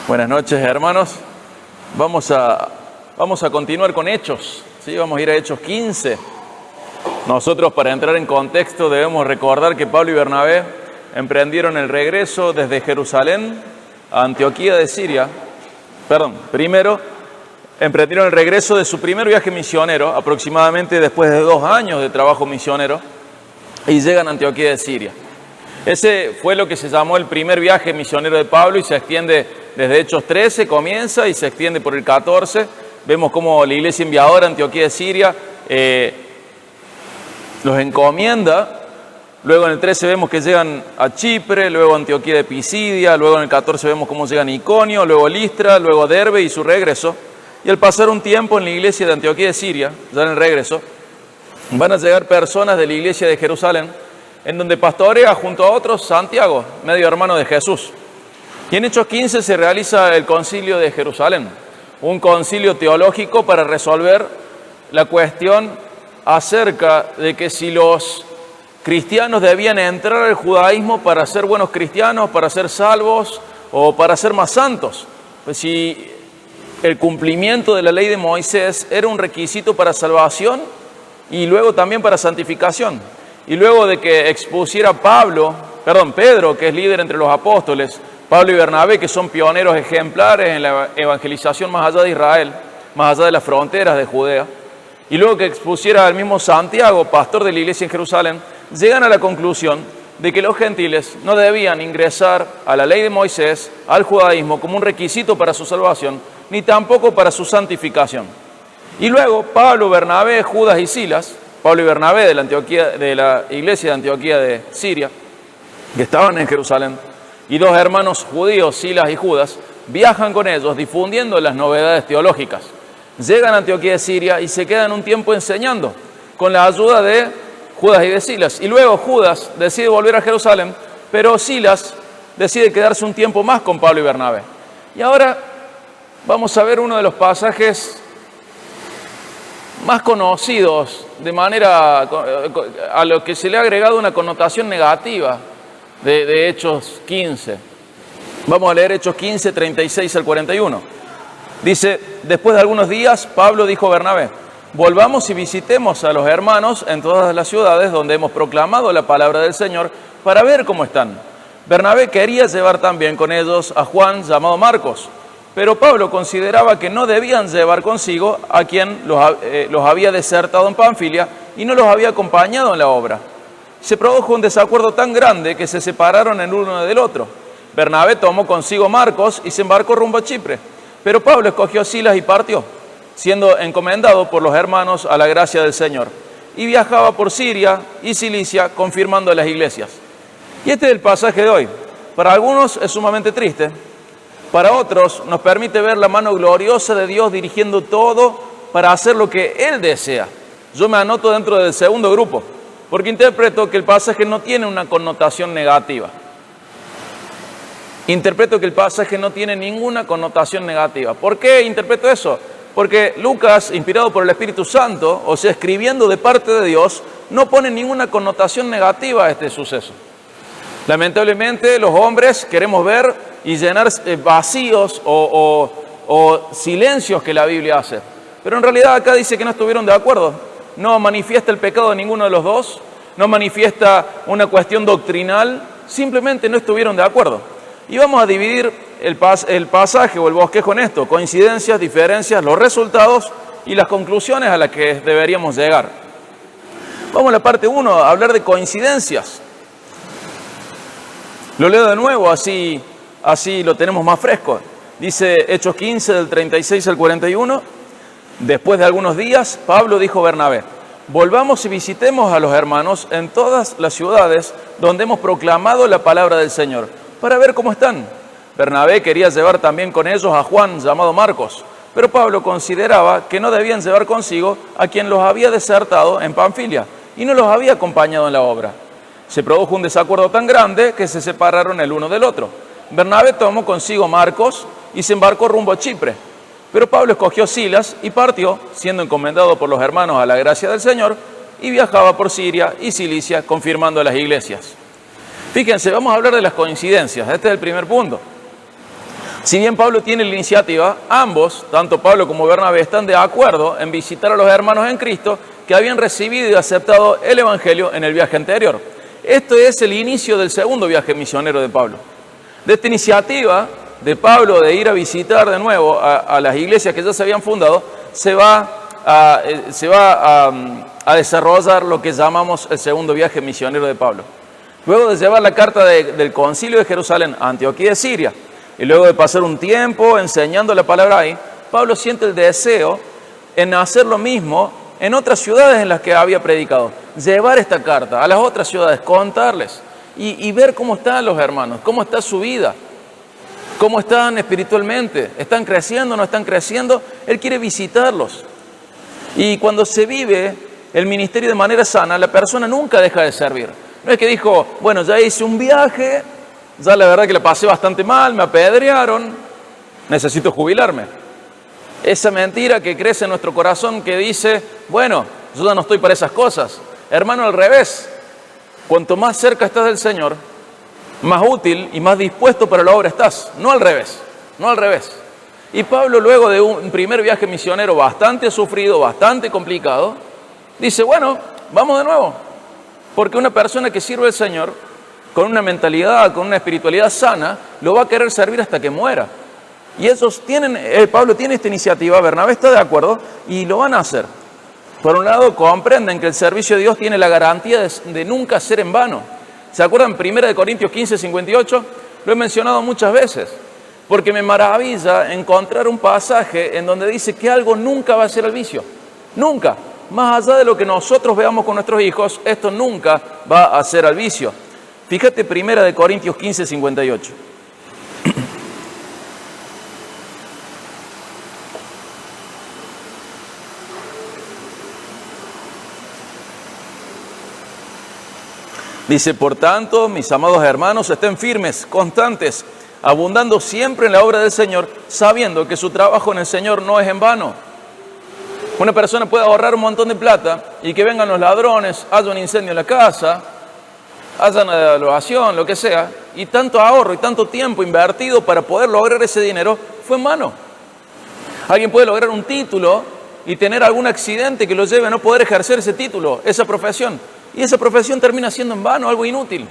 Buenas noches, hermanos. Vamos a continuar con Hechos, ¿sí? Vamos a ir a Hechos 15. Nosotros, para entrar en contexto, debemos recordar que Pablo y Bernabé emprendieron el regreso desde Jerusalén a Antioquía de Siria. Primero emprendieron el regreso de su primer viaje misionero, aproximadamente después de 2 años de trabajo misionero, y llegan a Antioquía de Siria. Ese fue lo que se llamó el primer viaje misionero de Pablo y se extiende desde Hechos 13, comienza y se extiende por el 14. Vemos cómo la iglesia enviadora a Antioquía de Siria los encomienda. Luego en el 13 vemos que llegan a Chipre, luego a Antioquía de Pisidia, luego en el 14 vemos cómo llegan a Iconio, luego Listra, luego Derbe y su regreso. Y al pasar un tiempo en la iglesia de Antioquía de Siria, ya en el regreso, van a llegar personas de la iglesia de Jerusalén, en donde pastorea junto a otros Santiago, medio hermano de Jesús. Y en Hechos 15 se realiza el concilio de Jerusalén, un concilio teológico para resolver la cuestión acerca de que si los cristianos debían entrar al judaísmo para ser buenos cristianos, para ser salvos o para ser más santos. Pues si el cumplimiento de la ley de Moisés era un requisito para salvación y luego también para santificación. Y luego de que expusiera Pedro, que es líder entre los apóstoles, Pablo y Bernabé, que son pioneros ejemplares en la evangelización más allá de Israel, más allá de las fronteras de Judea, y luego que expusiera al mismo Santiago, pastor de la iglesia en Jerusalén, llegan a la conclusión de que los gentiles no debían ingresar a la ley de Moisés, al judaísmo, como un requisito para su salvación, ni tampoco para su santificación. Y luego Pablo, Bernabé, Judas y Silas, Pablo y Bernabé de la iglesia de Antioquía de Siria, que estaban en Jerusalén, y 2 hermanos judíos, Silas y Judas, viajan con ellos difundiendo las novedades teológicas. Llegan a Antioquía de Siria y se quedan un tiempo enseñando con la ayuda de Judas y de Silas. Y luego Judas decide volver a Jerusalén, pero Silas decide quedarse un tiempo más con Pablo y Bernabé. Y ahora vamos a ver uno de los pasajes más conocidos, de manera a lo que se le ha agregado una connotación negativa de Hechos 15. Vamos a leer Hechos 15, 36 al 41. Dice: después de algunos días, Pablo dijo a Bernabé: volvamos y visitemos a los hermanos en todas las ciudades donde hemos proclamado la palabra del Señor para ver cómo están. Bernabé quería llevar también con ellos a Juan, llamado Marcos, pero Pablo consideraba que no debían llevar consigo a quien los había desertado en Panfilia y no los había acompañado en la obra. Se produjo un desacuerdo tan grande que se separaron el uno del otro. Bernabé tomó consigo Marcos y se embarcó rumbo a Chipre, pero Pablo escogió a Silas y partió, siendo encomendado por los hermanos a la gracia del Señor, y viajaba por Siria y Cilicia confirmando las iglesias. Y este es el pasaje de hoy. Para algunos es sumamente triste. Para otros nos permite ver la mano gloriosa de Dios dirigiendo todo para hacer lo que Él desea. Yo me anoto dentro del segundo grupo, porque interpreto que el pasaje no tiene una connotación negativa. Interpreto que el pasaje no tiene ninguna connotación negativa. ¿Por qué interpreto eso? Porque Lucas, inspirado por el Espíritu Santo, o sea, escribiendo de parte de Dios, no pone ninguna connotación negativa a este suceso. Lamentablemente los hombres queremos ver y llenar vacíos o silencios que la Biblia hace. Pero en realidad acá dice que no estuvieron de acuerdo. No manifiesta el pecado de ninguno de los dos, no manifiesta una cuestión doctrinal, simplemente no estuvieron de acuerdo. Y vamos a dividir el pasaje o el bosquejo en esto: coincidencias, diferencias, los resultados y las conclusiones a las que deberíamos llegar. Vamos a la parte 1, a hablar de coincidencias. Lo leo de nuevo, así lo tenemos más fresco. Dice Hechos 15, del 36 al 41. Después de algunos días, Pablo dijo a Bernabé: volvamos y visitemos a los hermanos en todas las ciudades donde hemos proclamado la palabra del Señor, para ver cómo están. Bernabé quería llevar también con ellos a Juan, llamado Marcos, pero Pablo consideraba que no debían llevar consigo a quien los había desertado en Panfilia y no los había acompañado en la obra. Se produjo un desacuerdo tan grande que se separaron el uno del otro. Bernabé tomó consigo Marcos y se embarcó rumbo a Chipre, pero Pablo escogió Silas y partió, siendo encomendado por los hermanos a la gracia del Señor, y viajaba por Siria y Cilicia confirmando las iglesias. Fíjense, vamos a hablar de las coincidencias. Este es el primer punto. Si bien Pablo tiene la iniciativa, ambos, tanto Pablo como Bernabé, están de acuerdo en visitar a los hermanos en Cristo que habían recibido y aceptado el Evangelio en el viaje anterior. Esto es el inicio del segundo viaje misionero de Pablo. De esta iniciativa de Pablo de ir a visitar de nuevo a las iglesias que ya se habían fundado, se va a desarrollar lo que llamamos el segundo viaje misionero de Pablo. Luego de llevar la carta del concilio de Jerusalén a Antioquía de Siria, y luego de pasar un tiempo enseñando la palabra ahí, Pablo siente el deseo en hacer lo mismo en otras ciudades en las que había predicado. Llevar esta carta a las otras ciudades, contarles y ver cómo están los hermanos, cómo está su vida, cómo están espiritualmente, están creciendo, no están creciendo. Él quiere visitarlos. Y cuando se vive el ministerio de manera sana, la persona nunca deja de servir. No es que dijo, bueno, ya hice un viaje, ya la verdad que la pasé bastante mal, me apedrearon, necesito jubilarme. Esa mentira que crece en nuestro corazón que dice, bueno, yo ya no estoy para esas cosas. Hermano, al revés. Cuanto más cerca estás del Señor, más útil y más dispuesto para la obra estás. No al revés, no al revés. Y Pablo, luego de un primer viaje misionero bastante sufrido, bastante complicado, dice, bueno, vamos de nuevo. Porque una persona que sirve al Señor, con una mentalidad, con una espiritualidad sana, lo va a querer servir hasta que muera. Y ellos Pablo tiene esta iniciativa, Bernabé está de acuerdo, y lo van a hacer. Por un lado, comprenden que el servicio de Dios tiene la garantía de nunca ser en vano. ¿Se acuerdan? 1 Corintios 15, 58, lo he mencionado muchas veces, porque me maravilla encontrar un pasaje en donde dice que algo nunca va a ser al vicio. Nunca. Más allá de lo que nosotros veamos con nuestros hijos, esto nunca va a ser al vicio. Fíjate 1 Corintios 15, 58. Dice, por tanto, mis amados hermanos, estén firmes, constantes, abundando siempre en la obra del Señor, sabiendo que su trabajo en el Señor no es en vano. Una persona puede ahorrar un montón de plata y que vengan los ladrones, haya un incendio en la casa, haya una devaluación, lo que sea, y tanto ahorro y tanto tiempo invertido para poder lograr ese dinero fue en vano. Alguien puede lograr un título y tener algún accidente que lo lleve a no poder ejercer ese título, esa profesión. Y esa profesión termina siendo en vano, algo inútil.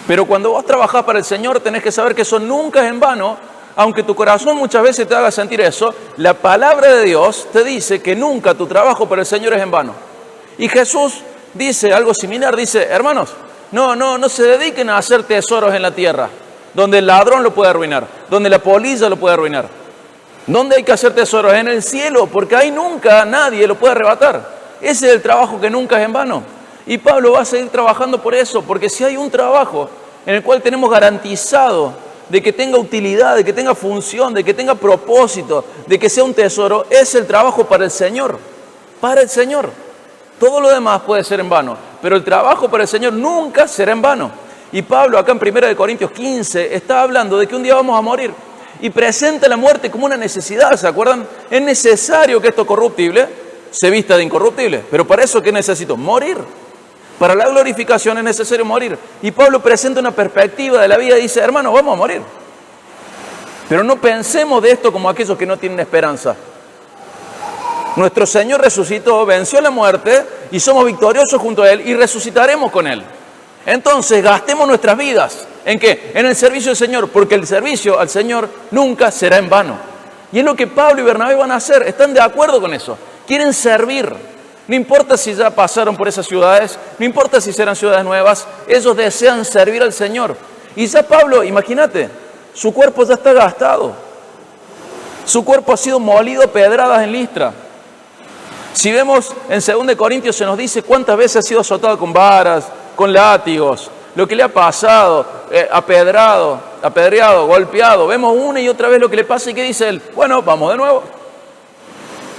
Pero cuando vos trabajás para el Señor, tenés que saber que eso nunca es en vano, aunque tu corazón muchas veces te haga sentir eso. La palabra de Dios te dice que nunca tu trabajo para el Señor es en vano. Y Jesús dice algo similar, dice, hermanos, no se dediquen a hacer tesoros en la tierra, donde el ladrón lo puede arruinar, donde la polilla lo puede arruinar. ¿Dónde hay que hacer tesoros? En el cielo, porque ahí nunca nadie lo puede arrebatar. Ese es el trabajo que nunca es en vano. Y Pablo va a seguir trabajando por eso, porque si hay un trabajo en el cual tenemos garantizado de que tenga utilidad, de que tenga función, de que tenga propósito, de que sea un tesoro, es el trabajo para el Señor. Para el Señor. Todo lo demás puede ser en vano, pero el trabajo para el Señor nunca será en vano. Y Pablo acá en 1 Corintios 15 está hablando de que un día vamos a morir y presenta la muerte como una necesidad, ¿se acuerdan? Es necesario que esto corruptible se vista de incorruptible, pero para eso ¿qué necesito? Morir. Para la glorificación es necesario morir. Y Pablo presenta una perspectiva de la vida y dice, hermano, vamos a morir. Pero no pensemos de esto como aquellos que no tienen esperanza. Nuestro Señor resucitó, venció la muerte y somos victoriosos junto a Él y resucitaremos con Él. Entonces gastemos nuestras vidas. ¿En qué? En el servicio del Señor, porque el servicio al Señor nunca será en vano. Y es lo que Pablo y Bernabé van a hacer. Están de acuerdo con eso. Quieren servir. No importa si ya pasaron por esas ciudades, no importa si serán ciudades nuevas, ellos desean servir al Señor. Y ya Pablo, imagínate, su cuerpo ya está gastado. Su cuerpo ha sido molido a pedradas en Listra. Si vemos en 2 Corintios se nos dice cuántas veces ha sido azotado con varas, con látigos, lo que le ha pasado, apedreado, golpeado. Vemos una y otra vez lo que le pasa y ¿qué dice él? Bueno, vamos de nuevo.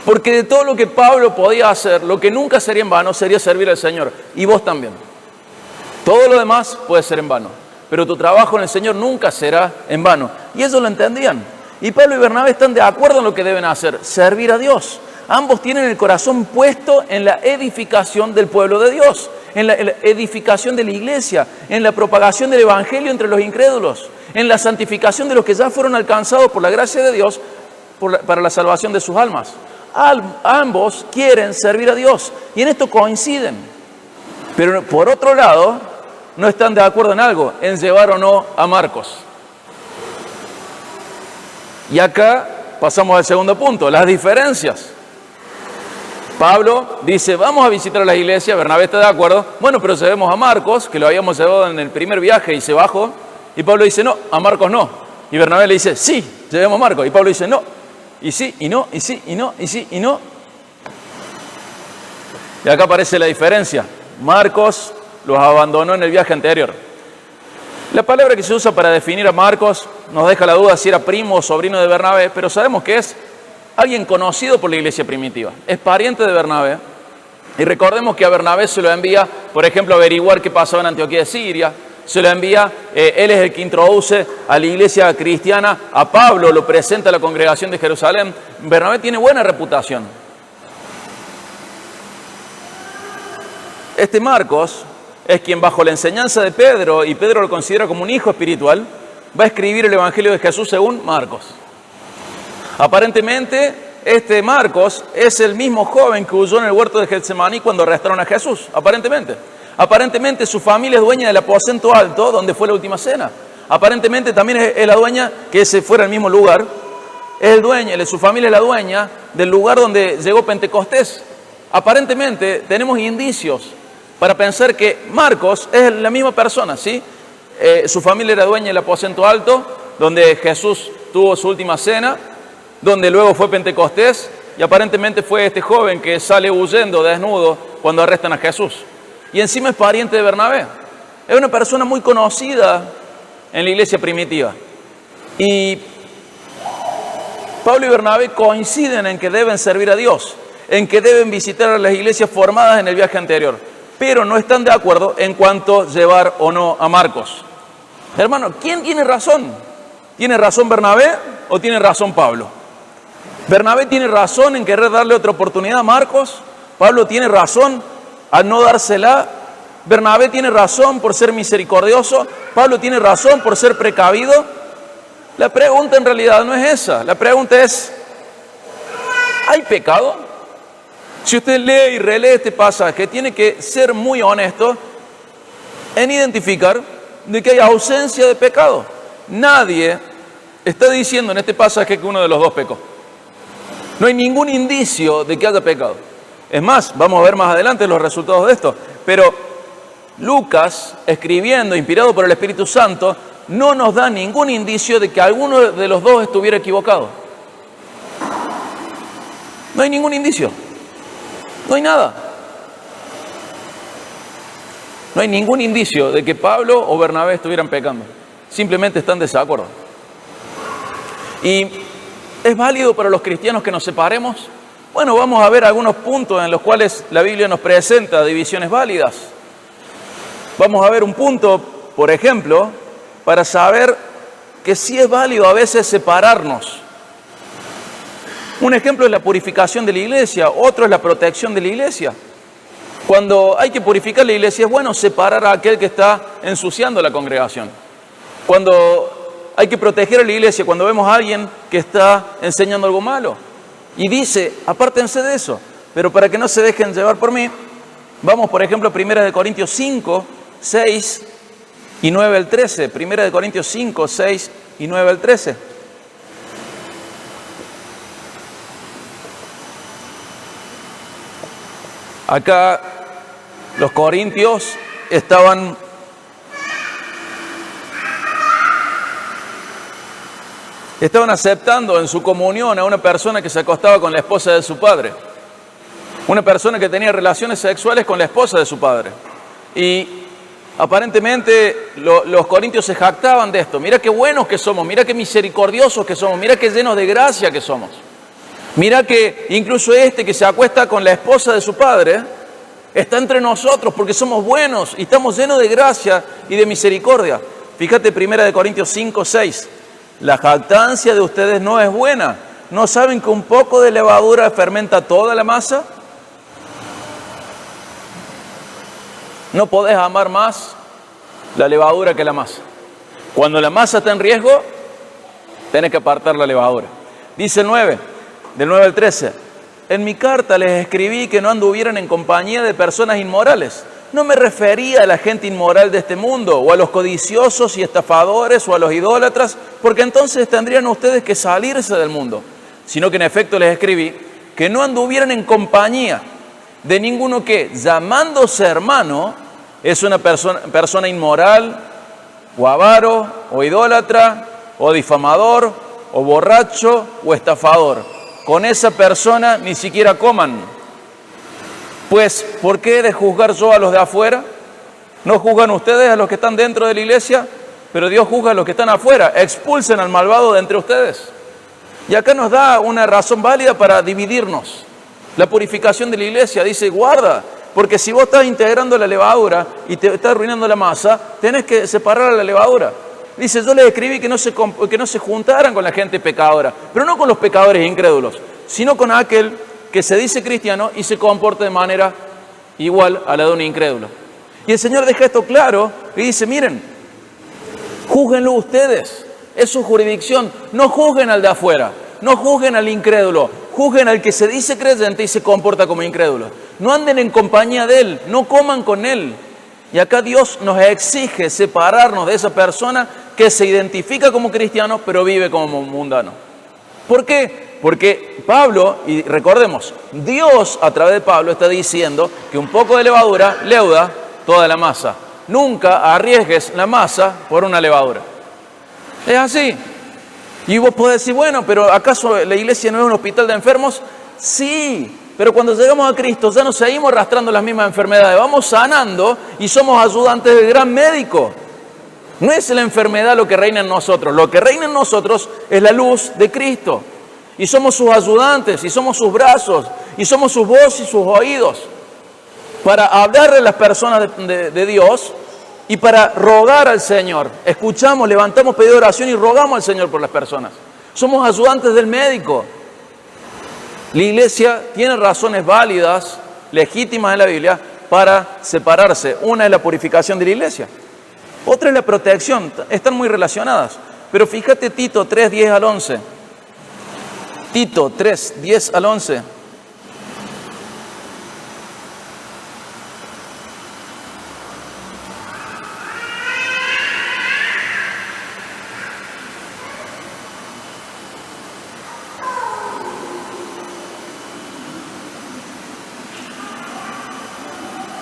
Porque de todo lo que Pablo podía hacer, lo que nunca sería en vano sería servir al Señor. Y vos también. Todo lo demás puede ser en vano. Pero tu trabajo en el Señor nunca será en vano. Y ellos lo entendían. Y Pablo y Bernabé están de acuerdo en lo que deben hacer. Servir a Dios. Ambos tienen el corazón puesto en la edificación del pueblo de Dios. en la edificación de la iglesia, en la propagación del evangelio entre los incrédulos, en la santificación de los que ya fueron alcanzados por la gracia de Dios para la salvación de sus almas. Ambos quieren servir a Dios y en esto coinciden. Pero por otro lado, no están de acuerdo en algo, en llevar o no a Marcos. Y acá pasamos al segundo punto, las diferencias. Pablo dice, vamos a visitar a la iglesia, Bernabé está de acuerdo, bueno, pero llevemos a Marcos, que lo habíamos llevado en el primer viaje y se bajó, y Pablo dice, no, a Marcos no. Y Bernabé le dice, sí, llevemos a Marcos, y Pablo dice, no, y sí, y no, y sí, y no, y sí, y no. Y acá aparece la diferencia, Marcos los abandonó en el viaje anterior. La palabra que se usa para definir a Marcos nos deja la duda si era primo o sobrino de Bernabé, pero sabemos que es alguien conocido por la iglesia primitiva, es pariente de Bernabé. Y recordemos que a Bernabé se lo envía, por ejemplo, a averiguar qué pasaba en Antioquía de Siria, se lo envía, él es el que introduce a la iglesia cristiana, a Pablo lo presenta a la congregación de Jerusalén. Bernabé tiene buena reputación. Este Marcos es quien bajo la enseñanza de Pedro, y Pedro lo considera como un hijo espiritual, va a escribir el Evangelio de Jesús según Marcos. Aparentemente, este Marcos es el mismo joven que huyó en el huerto de Getsemaní cuando arrestaron a Jesús, aparentemente. Aparentemente su familia es dueña del aposento alto, donde fue la última cena. Aparentemente también es la dueña, que ese fuera el mismo lugar, su familia es la dueña del lugar donde llegó Pentecostés. Aparentemente tenemos indicios para pensar que Marcos es la misma persona, ¿sí? Su familia era dueña del aposento alto, donde Jesús tuvo su última cena, donde luego fue Pentecostés, y aparentemente fue este joven que sale huyendo desnudo cuando arrestan a Jesús. Y encima es pariente de Bernabé. Es una persona muy conocida en la iglesia primitiva. Y Pablo y Bernabé coinciden en que deben servir a Dios, en que deben visitar a las iglesias formadas en el viaje anterior, pero no están de acuerdo en cuanto llevar o no a Marcos. Hermano, ¿quién tiene razón? ¿Tiene razón Bernabé o tiene razón Pablo? Bernabé tiene razón en querer darle otra oportunidad a Marcos. Pablo tiene razón al no dársela. Bernabé tiene razón por ser misericordioso. Pablo tiene razón por ser precavido. La pregunta en realidad no es esa. La pregunta es, ¿hay pecado? Si usted lee y relee este pasaje, tiene que ser muy honesto en identificar de que hay ausencia de pecado. Nadie está diciendo en este pasaje que uno de los dos pecó. No hay ningún indicio de que haya pecado. Es más, vamos a ver más adelante los resultados de esto. Pero Lucas, escribiendo, inspirado por el Espíritu Santo, no nos da ningún indicio de que alguno de los dos estuviera equivocado. No hay ningún indicio. No hay nada. No hay ningún indicio de que Pablo o Bernabé estuvieran pecando. Simplemente están en desacuerdo. ¿Y es válido para los cristianos que nos separemos? Bueno, vamos a ver algunos puntos en los cuales la Biblia nos presenta divisiones válidas. Vamos a ver un punto, por ejemplo, para saber que sí es válido a veces separarnos. Un ejemplo es la purificación de la iglesia, otro es la protección de la iglesia. Cuando hay que purificar la iglesia es bueno separar a aquel que está ensuciando la congregación. Cuando hay que proteger a la iglesia, cuando vemos a alguien que está enseñando algo malo. Y dice, apártense de eso, pero para que no se dejen llevar por mí, vamos por ejemplo a 1 Corintios 5, 6 y 9 al 13. 1 Corintios 5, 6 y 9 al 13. Acá los corintios estaban aceptando en su comunión a una persona que se acostaba con la esposa de su padre. Una persona que tenía relaciones sexuales con la esposa de su padre. Y aparentemente los corintios se jactaban de esto. Mira qué buenos que somos, mira qué misericordiosos que somos, mira qué llenos de gracia que somos. Mira que incluso este que se acuesta con la esposa de su padre está entre nosotros porque somos buenos y estamos llenos de gracia y de misericordia. Fíjate 1 Corintios 5, 6. La jactancia de ustedes no es buena. ¿No saben que un poco de levadura fermenta toda la masa? No podés amar más la levadura que la masa. Cuando la masa está en riesgo, tenés que apartar la levadura. Dice el 9, del 9 al 13. En mi carta les escribí que no anduvieran en compañía de personas inmorales. No me refería a la gente inmoral de este mundo, o a los codiciosos y estafadores, o a los idólatras, porque entonces tendrían ustedes que salirse del mundo. Sino que en efecto les escribí que no anduvieran en compañía de ninguno que, llamándose hermano, es una persona inmoral, o avaro, o idólatra, o difamador, o borracho, o estafador. Con esa persona ni siquiera coman. Pues, ¿por qué he de juzgar yo a los de afuera? ¿No juzgan ustedes a los que están dentro de la iglesia? Pero Dios juzga a los que están afuera. Expulsen al malvado de entre ustedes. Y acá nos da una razón válida para dividirnos. La purificación de la iglesia dice, guarda, porque si vos estás integrando la levadura y te estás arruinando la masa, tenés que separar a la levadura. Dice, yo les escribí que no se juntaran con la gente pecadora, pero no con los pecadores incrédulos, sino con aquel que se dice cristiano y se comporta de manera igual a la de un incrédulo. Y el Señor deja esto claro y dice, miren, júzguenlo ustedes, es su jurisdicción, no juzguen al de afuera, no juzguen al incrédulo, juzguen al que se dice creyente y se comporta como incrédulo. No anden en compañía de él, no coman con él. Y acá Dios nos exige separarnos de esa persona que se identifica como cristiano pero vive como mundano. ¿Por qué? Porque Pablo, y recordemos, Dios a través de Pablo está diciendo que un poco de levadura leuda toda la masa. Nunca arriesgues la masa por una levadura. Es así. Y vos podés decir, bueno, pero ¿acaso la iglesia no es un hospital de enfermos? Sí, pero cuando llegamos a Cristo ya no seguimos arrastrando las mismas enfermedades, vamos sanando y somos ayudantes del gran médico. No es la enfermedad lo que reina en nosotros, lo que reina en nosotros es la luz de Cristo. Y somos sus ayudantes, y somos sus brazos, y somos sus voces y sus oídos, para hablarle a las personas de Dios y para rogar al Señor. Escuchamos, levantamos pedido de oración y rogamos al Señor por las personas. Somos ayudantes del médico. La iglesia tiene razones válidas, legítimas en la Biblia, para separarse. Una es la purificación de la iglesia. Otra es la protección. Están muy relacionadas. Pero fíjate Tito 3, 10 al 11. Tito 3, 10 al 11.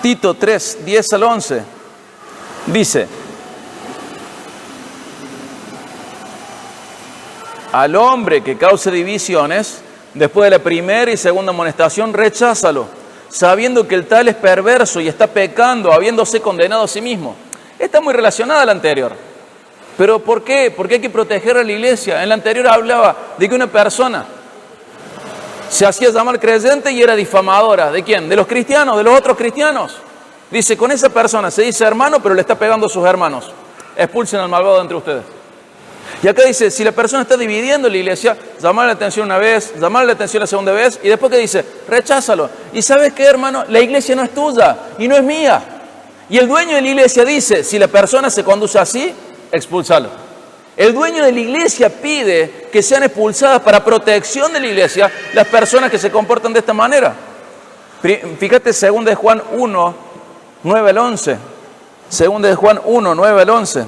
Tito 3, 10 al 11, dice, al hombre que cause divisiones, después de la primera y segunda amonestación, recházalo, sabiendo que el tal es perverso y está pecando, habiéndose condenado a sí mismo. Está muy relacionada a la anterior. ¿Pero por qué? Porque hay que proteger a la iglesia. En la anterior hablaba de que una persona se hacía llamar creyente y era difamadora. ¿De quién? De los cristianos, de los otros cristianos. Dice, con esa persona se dice hermano, pero le está pegando a sus hermanos. Expulsen al malvado entre ustedes. Y acá dice, si la persona está dividiendo la iglesia, llamarle la atención una vez, llamarle la atención la segunda vez, y después que dice, recházalo. Y ¿sabes qué, hermano? La iglesia no es tuya y no es mía. Y el dueño de la iglesia dice, si la persona se conduce así, expúlsalo. El dueño de la iglesia pide que sean expulsadas para protección de la iglesia las personas que se comportan de esta manera. Fíjate, 2 de Juan 1, 9 al 11. 2 de Juan 1, 9 al 11.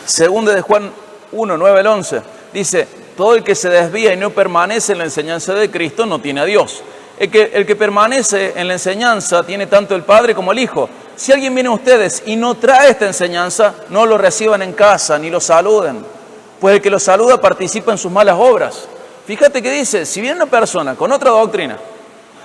Segunda de Juan 1, 9 al 11, dice, todo el que se desvía y no permanece en la enseñanza de Cristo no tiene a Dios. El que permanece en la enseñanza tiene tanto el Padre como el Hijo. Si alguien viene a ustedes y no trae esta enseñanza, no lo reciban en casa ni lo saluden, pues el que lo saluda participa en sus malas obras. Fíjate que dice, si viene una persona con otra doctrina,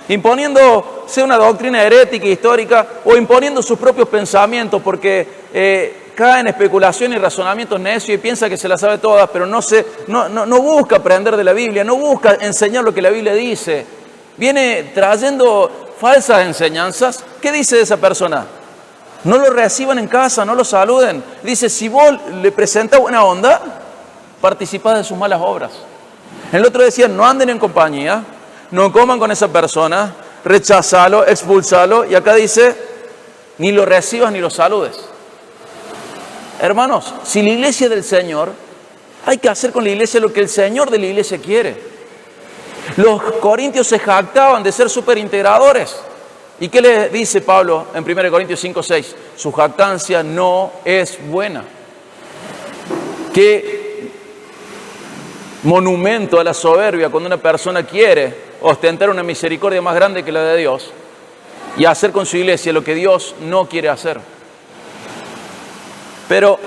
imponiendo, sea una doctrina herética, histórica, o imponiendo sus propios pensamientos, porque cae en especulación y razonamientos necios y piensa que se las sabe todas, pero no busca aprender de la Biblia, no busca enseñar lo que la Biblia dice. Viene trayendo falsas enseñanzas, ¿qué dice de esa persona? No lo reciban en casa, no lo saluden. Dice, si vos le presentás buena onda, participás de sus malas obras. El otro decía, no anden en compañía, no coman con esa persona, rechazalo, expulsalo. Y acá dice, ni lo recibas ni lo saludes. Hermanos, si la iglesia es del Señor, hay que hacer con la iglesia lo que el Señor de la iglesia quiere. Los corintios se jactaban de ser superintegradores. ¿Y qué le dice Pablo en 1 Corintios 5:6? Su jactancia no es buena. Qué monumento a la soberbia cuando una persona quiere ostentar una misericordia más grande que la de Dios y hacer con su iglesia lo que Dios no quiere hacer. Pero,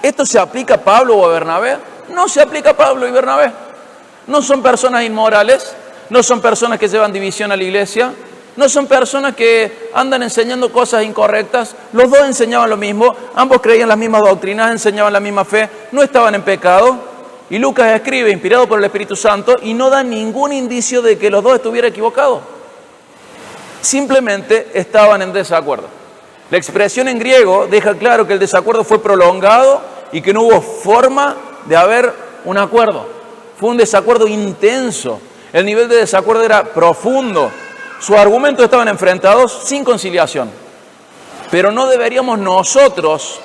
¿esto se aplica a Pablo o a Bernabé? No se aplica a Pablo y Bernabé. No son personas inmorales, no son personas que llevan división a la iglesia, no son personas que andan enseñando cosas incorrectas. Los dos enseñaban lo mismo, ambos creían las mismas doctrinas, enseñaban la misma fe, no estaban en pecado. Y Lucas escribe, inspirado por el Espíritu Santo, y no da ningún indicio de que los dos estuvieran equivocados. Simplemente estaban en desacuerdo. La expresión en griego deja claro que el desacuerdo fue prolongado y que no hubo forma de haber un acuerdo. Fue un desacuerdo intenso. El nivel de desacuerdo era profundo. Sus argumentos estaban enfrentados sin conciliación. Pero no deberíamos nosotros,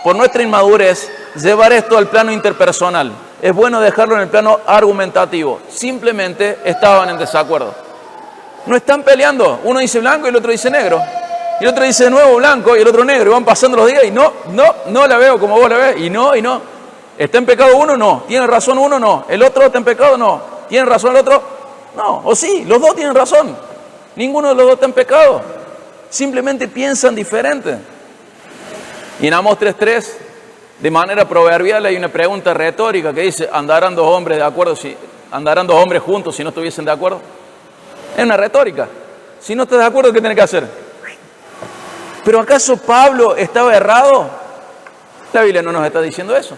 por nuestra inmadurez, llevar esto al plano interpersonal. Es bueno dejarlo en el plano argumentativo. Simplemente estaban en desacuerdo. No están peleando. Uno dice blanco y el otro dice negro. Y el otro dice de nuevo blanco y el otro negro. Y van pasando los días y no la veo como vos la ves. Y no. ¿Está en pecado uno? No. ¿Tiene razón uno? No. ¿El otro está en pecado? No. ¿Tiene razón el otro? No. O sí, los dos tienen razón. Ninguno de los dos está en pecado. Simplemente piensan diferente. Y en Amós 3:3, de manera proverbial, hay una pregunta retórica que dice, ¿andarán dos hombres de acuerdo andarán dos hombres juntos si no estuviesen de acuerdo? Es una retórica. Si no estás de acuerdo, ¿qué tenés que hacer? ¿Pero acaso Pablo estaba errado? La Biblia no nos está diciendo eso.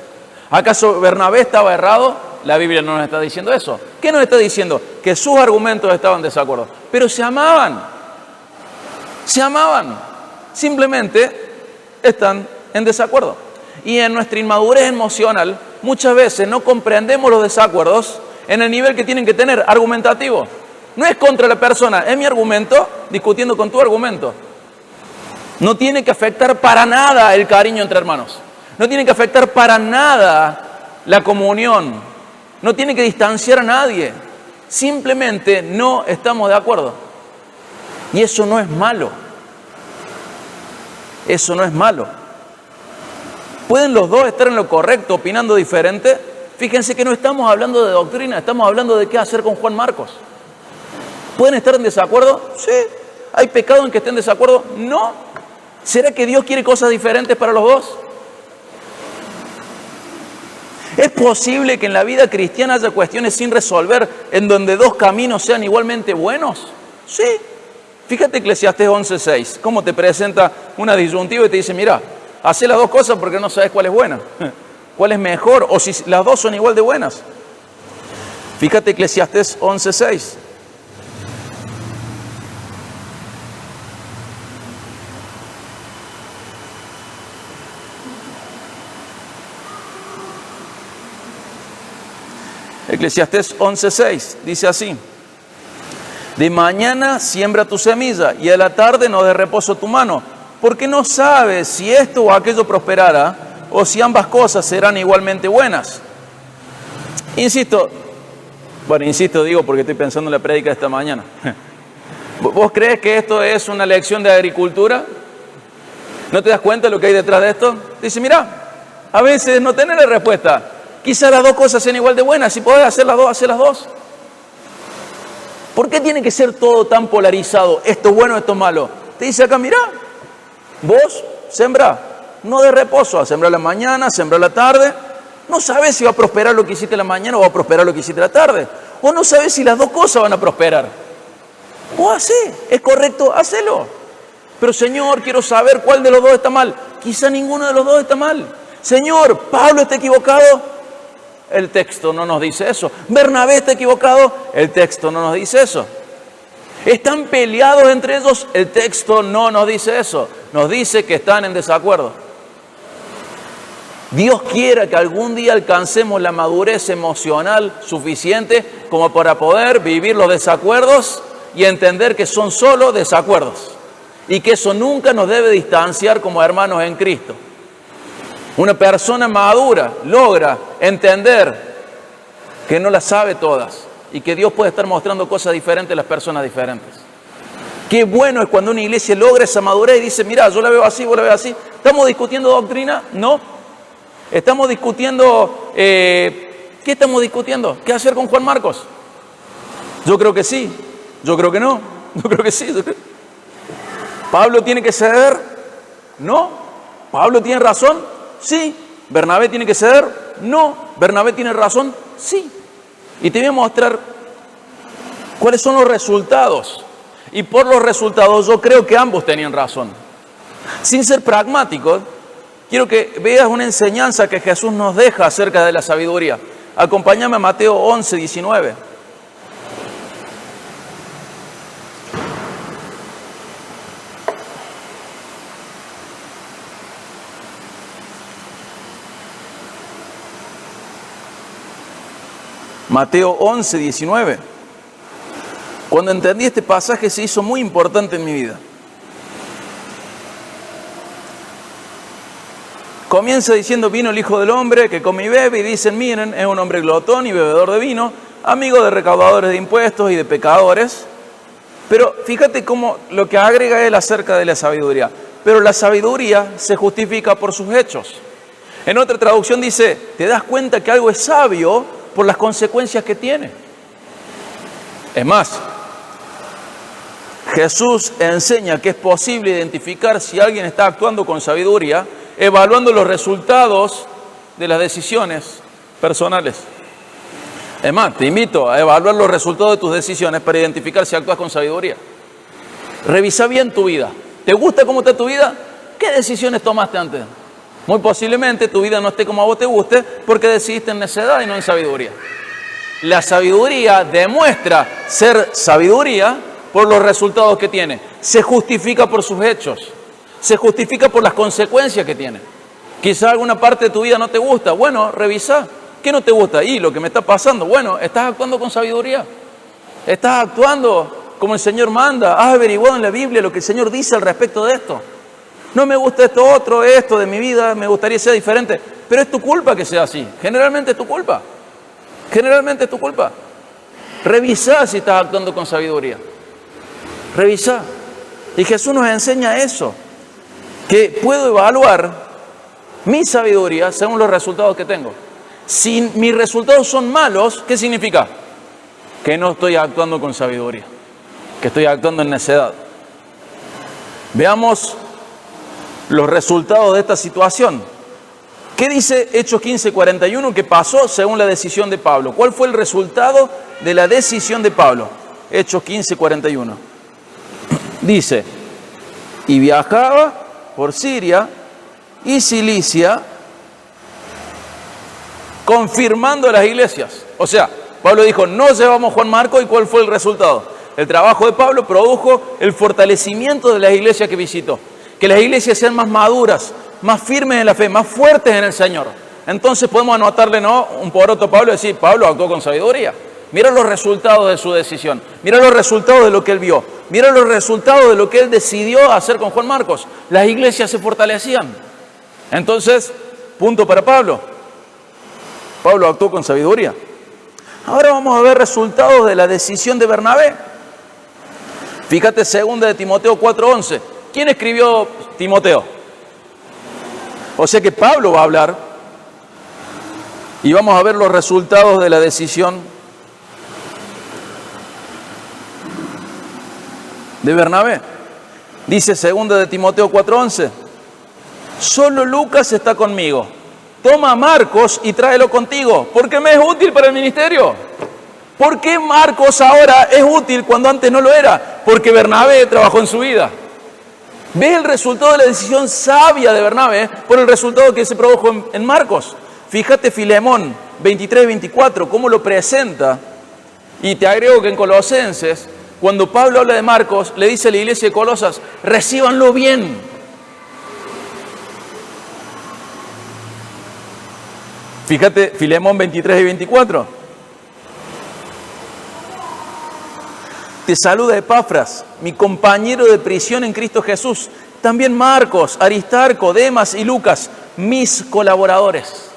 ¿Acaso Bernabé estaba errado? La Biblia no nos está diciendo eso. ¿Qué nos está diciendo? Que sus argumentos estaban en desacuerdo. Pero se amaban. Se amaban. Simplemente están en desacuerdo. Y en nuestra inmadurez emocional, muchas veces no comprendemos los desacuerdos en el nivel que tienen que tener, argumentativo. No es contra la persona, es mi argumento discutiendo con tu argumento. No tiene que afectar para nada el cariño entre hermanos. No tiene que afectar para nada la comunión. No tiene que distanciar a nadie. Simplemente no estamos de acuerdo. Y eso no es malo. Eso no es malo. ¿Pueden los dos estar en lo correcto, opinando diferente? Fíjense que no estamos hablando de doctrina, estamos hablando de qué hacer con Juan Marcos. ¿Pueden estar en desacuerdo? Sí. ¿Hay pecado en que estén en desacuerdo? No. ¿Será que Dios quiere cosas diferentes para los dos? ¿Es posible que en la vida cristiana haya cuestiones sin resolver en donde dos caminos sean igualmente buenos? Sí. Fíjate Eclesiastés 11:6, cómo te presenta una disyuntiva y te dice, mira, hacé las dos cosas porque no sabes cuál es buena, cuál es mejor, o si las dos son igual de buenas. Fíjate Eclesiastés 11:6. Eclesiastés 11:6 dice así: de mañana siembra tu semilla y a la tarde no dé reposo tu mano, porque no sabes si esto o aquello prosperará o si ambas cosas serán igualmente buenas. Insisto digo porque estoy pensando en la prédica de esta mañana. ¿Vos crees que esto es una lección de agricultura? ¿No te das cuenta de lo que hay detrás de esto? Dice, mira, a veces no tenés la respuesta. Quizá las dos cosas sean igual de buenas. Si podés hacer las dos, hacé las dos. ¿Por qué tiene que ser todo tan polarizado? Esto es bueno, esto es malo. Te dice acá, mira, vos sembrá, no de reposo, a sembrar la mañana, sembrar la tarde. No sabes si va a prosperar lo que hiciste la mañana o va a prosperar lo que hiciste la tarde. O no sabes si las dos cosas van a prosperar. O así, es correcto, hacelo. Pero Señor, quiero saber cuál de los dos está mal. Quizá ninguno de los dos está mal. Señor, Pablo está equivocado. El texto no nos dice eso. Bernabé está equivocado. El texto no nos dice eso. ¿Están peleados entre ellos? El texto no nos dice eso. Nos dice que están en desacuerdo. Dios quiera que algún día alcancemos la madurez emocional suficiente como para poder vivir los desacuerdos y entender que son solo desacuerdos. Y que eso nunca nos debe distanciar como hermanos en Cristo. Una persona madura logra entender que no las sabe todas y que Dios puede estar mostrando cosas diferentes a las personas diferentes. Qué bueno es cuando una iglesia logra esa madurez y dice, mira, yo la veo así, vos la ves así. ¿Estamos discutiendo doctrina? No. ¿Estamos discutiendo, qué estamos discutiendo? ¿Qué hacer con Juan Marcos? Yo creo que sí, yo creo que no, yo creo que sí. ¿Pablo tiene que ceder? No. ¿Pablo tiene razón? Sí. ¿Bernabé tiene que ceder? No. ¿Bernabé tiene razón? Sí. Y te voy a mostrar cuáles son los resultados. Y por los resultados yo creo que ambos tenían razón. Sin ser pragmáticos, quiero que veas una enseñanza que Jesús nos deja acerca de la sabiduría. Acompáñame a Mateo 11, 19. Mateo 11, 19. Cuando entendí este pasaje se hizo muy importante en mi vida. Comienza diciendo, vino el Hijo del Hombre que come y bebe, y dicen, miren, es un hombre glotón y bebedor de vino, amigo de recaudadores de impuestos y de pecadores. Pero fíjate cómo lo que agrega él acerca de la sabiduría. Pero la sabiduría se justifica por sus hechos. En otra traducción dice, te das cuenta que algo es sabio por las consecuencias que tiene. Es más, Jesús enseña que es posible identificar si alguien está actuando con sabiduría evaluando los resultados de las decisiones personales. Es más, te invito a evaluar los resultados de tus decisiones para identificar si actúas con sabiduría. Revisa bien tu vida. ¿Te gusta cómo está tu vida? ¿Qué decisiones tomaste antes? Muy posiblemente tu vida no esté como a vos te guste porque decidiste en necedad y no en sabiduría. La sabiduría demuestra ser sabiduría por los resultados que tiene. Se justifica por sus hechos. Se justifica por las consecuencias que tiene. Quizá alguna parte de tu vida no te gusta. Bueno, revisa. ¿Qué no te gusta? Y lo que me está pasando. Bueno, estás actuando con sabiduría. Estás actuando como el Señor manda. Has averiguado en la Biblia lo que el Señor dice al respecto de esto. No me gusta esto otro, esto de mi vida, me gustaría ser diferente. Pero es tu culpa que sea así. Generalmente es tu culpa. Generalmente es tu culpa. Revisa si estás actuando con sabiduría. Revisa. Y Jesús nos enseña eso. Que puedo evaluar mi sabiduría según los resultados que tengo. Si mis resultados son malos, ¿qué significa? Que no estoy actuando con sabiduría. Que estoy actuando en necedad. Veamos los resultados de esta situación. ¿Qué dice Hechos 15:41 que pasó según la decisión de Pablo? ¿Cuál fue el resultado de la decisión de Pablo? Hechos 15:41. Dice, y viajaba por Siria y Cilicia, confirmando las iglesias. O sea, Pablo dijo, no llevamos Juan Marcos, ¿y cuál fue el resultado? El trabajo de Pablo produjo el fortalecimiento de las iglesias que visitó. Que las iglesias sean más maduras, más firmes en la fe, más fuertes en el Señor. Entonces podemos anotarle, ¿no?, un poroto a Pablo y decir, Pablo actuó con sabiduría. Mira los resultados de su decisión. Mira los resultados de lo que él vio. Mira los resultados de lo que él decidió hacer con Juan Marcos. Las iglesias se fortalecían. Entonces, punto para Pablo. Pablo actuó con sabiduría. Ahora vamos a ver resultados de la decisión de Bernabé. Fíjate, 2 de Timoteo 4:11. ¿Quién escribió Timoteo? O sea que Pablo va a hablar y vamos a ver los resultados de la decisión de Bernabé. Dice 2 de Timoteo 4:11, solo Lucas está conmigo. Toma a Marcos y tráelo contigo, porque me es útil para el ministerio. ¿Por qué Marcos ahora es útil cuando antes no lo era? Porque Bernabé trabajó en su vida. ¿Ves el resultado de la decisión sabia de Bernabé por el resultado que se produjo en Marcos? Fíjate Filemón 23-24, cómo lo presenta. Y te agrego que en Colosenses Cuando Pablo habla de Marcos, le dice a la iglesia de Colosas, recíbanlo bien. Fíjate, Filemón 23 y 24. Te saluda Epafras, mi compañero de prisión en Cristo Jesús. También Marcos, Aristarco, Demas y Lucas, mis colaboradores.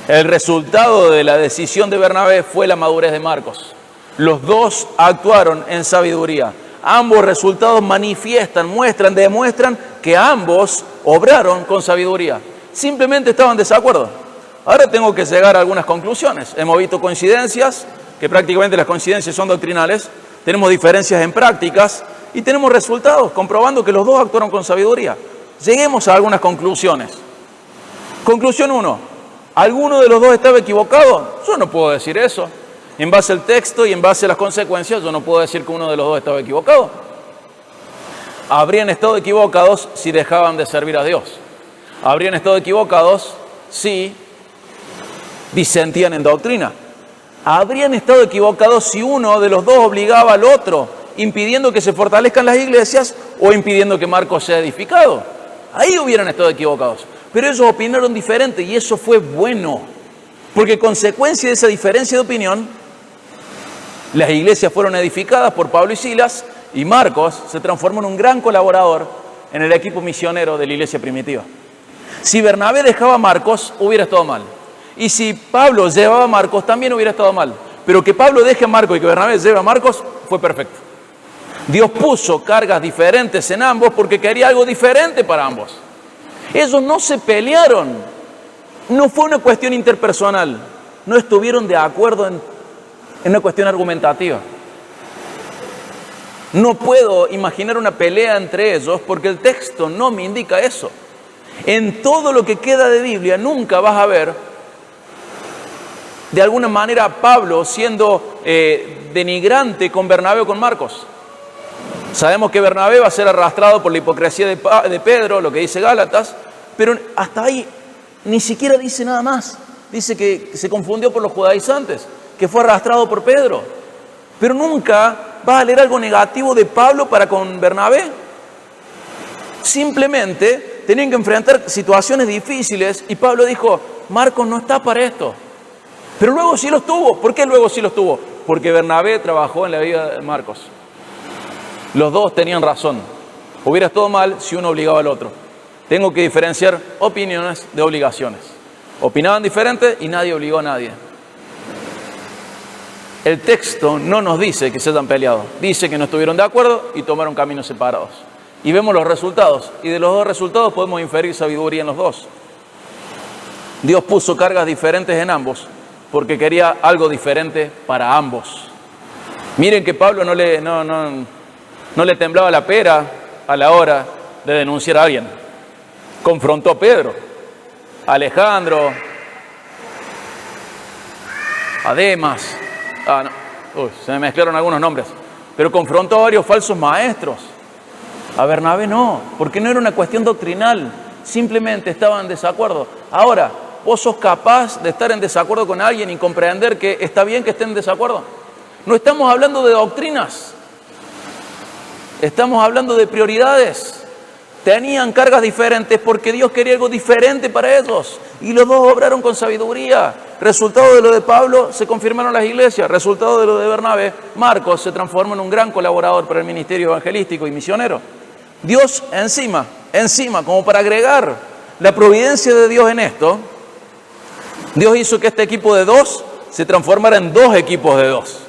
El resultado de la decisión de Bernabé fue la madurez de Marcos. Los dos actuaron en sabiduría. Ambos resultados demuestran que ambos obraron con sabiduría. Simplemente estaban en desacuerdo. Ahora tengo que llegar a algunas conclusiones. Hemos visto coincidencias, que prácticamente las coincidencias son doctrinales. Tenemos diferencias en prácticas y tenemos resultados comprobando que los dos actuaron con sabiduría. Lleguemos a algunas conclusiones. Conclusión 1. ¿Alguno de los dos estaba equivocado? Yo no puedo decir eso. En base al texto y en base a las consecuencias, yo no puedo decir que uno de los dos estaba equivocado. Habrían estado equivocados si dejaban de servir a Dios. Habrían estado equivocados si disentían en doctrina. Habrían estado equivocados si uno de los dos obligaba al otro, impidiendo que se fortalezcan las iglesias o impidiendo que Marcos sea edificado. Ahí hubieran estado equivocados. Pero ellos opinaron diferente y eso fue bueno. Porque consecuencia de esa diferencia de opinión, las iglesias fueron edificadas por Pablo y Silas y Marcos se transformó en un gran colaborador en el equipo misionero de la iglesia primitiva. Si Bernabé dejaba a Marcos, hubiera estado mal. Y si Pablo llevaba a Marcos, también hubiera estado mal. Pero que Pablo deje a Marcos y que Bernabé lleve a Marcos, fue perfecto. Dios puso cargas diferentes en ambos porque quería algo diferente para ambos. Ellos no se pelearon. No fue una cuestión interpersonal. No estuvieron de acuerdo en una cuestión argumentativa. No puedo imaginar una pelea entre ellos porque el texto no me indica eso. En todo lo que queda de Biblia nunca vas a ver, de alguna manera, Pablo siendo denigrante con Bernabé o con Marcos. Sabemos que Bernabé va a ser arrastrado por la hipocresía de Pedro, lo que dice Gálatas, pero hasta ahí ni siquiera dice nada más. Dice que se confundió por los judaizantes, que fue arrastrado por Pedro. Pero nunca vas a leer algo negativo de Pablo para con Bernabé. Simplemente tenían que enfrentar situaciones difíciles y Pablo dijo, Marcos no está para esto. Pero luego sí los tuvo. ¿Por qué luego sí los tuvo? Porque Bernabé trabajó en la vida de Marcos. Los dos tenían razón. Hubiera estado mal si uno obligaba al otro. Tengo que diferenciar opiniones de obligaciones. Opinaban diferente y nadie obligó a nadie. El texto no nos dice que se hayan peleado. Dice que no estuvieron de acuerdo y tomaron caminos separados. Y vemos los resultados. Y de los dos resultados podemos inferir sabiduría en los dos. Dios puso cargas diferentes en ambos porque quería algo diferente para ambos. Miren que Pablo no le temblaba la pera a la hora de denunciar a alguien. Confrontó a Pedro, a Alejandro, a Demas. Se me mezclaron algunos nombres. Pero confrontó a varios falsos maestros. A Bernabé no, porque no era una cuestión doctrinal. Simplemente estaban en desacuerdo. Ahora, ¿vos sos capaz de estar en desacuerdo con alguien y comprender que está bien que estén en desacuerdo? No estamos hablando de doctrinas. Estamos hablando de prioridades. Tenían cargas diferentes porque Dios quería algo diferente para ellos. Y los dos obraron con sabiduría. Resultado de lo de Pablo, se confirmaron las iglesias. Resultado de lo de Bernabé, Marcos se transformó en un gran colaborador para el ministerio evangelístico y misionero. Dios encima, como para agregar la providencia de Dios en esto, Dios hizo que este equipo de dos se transformara en dos equipos de dos,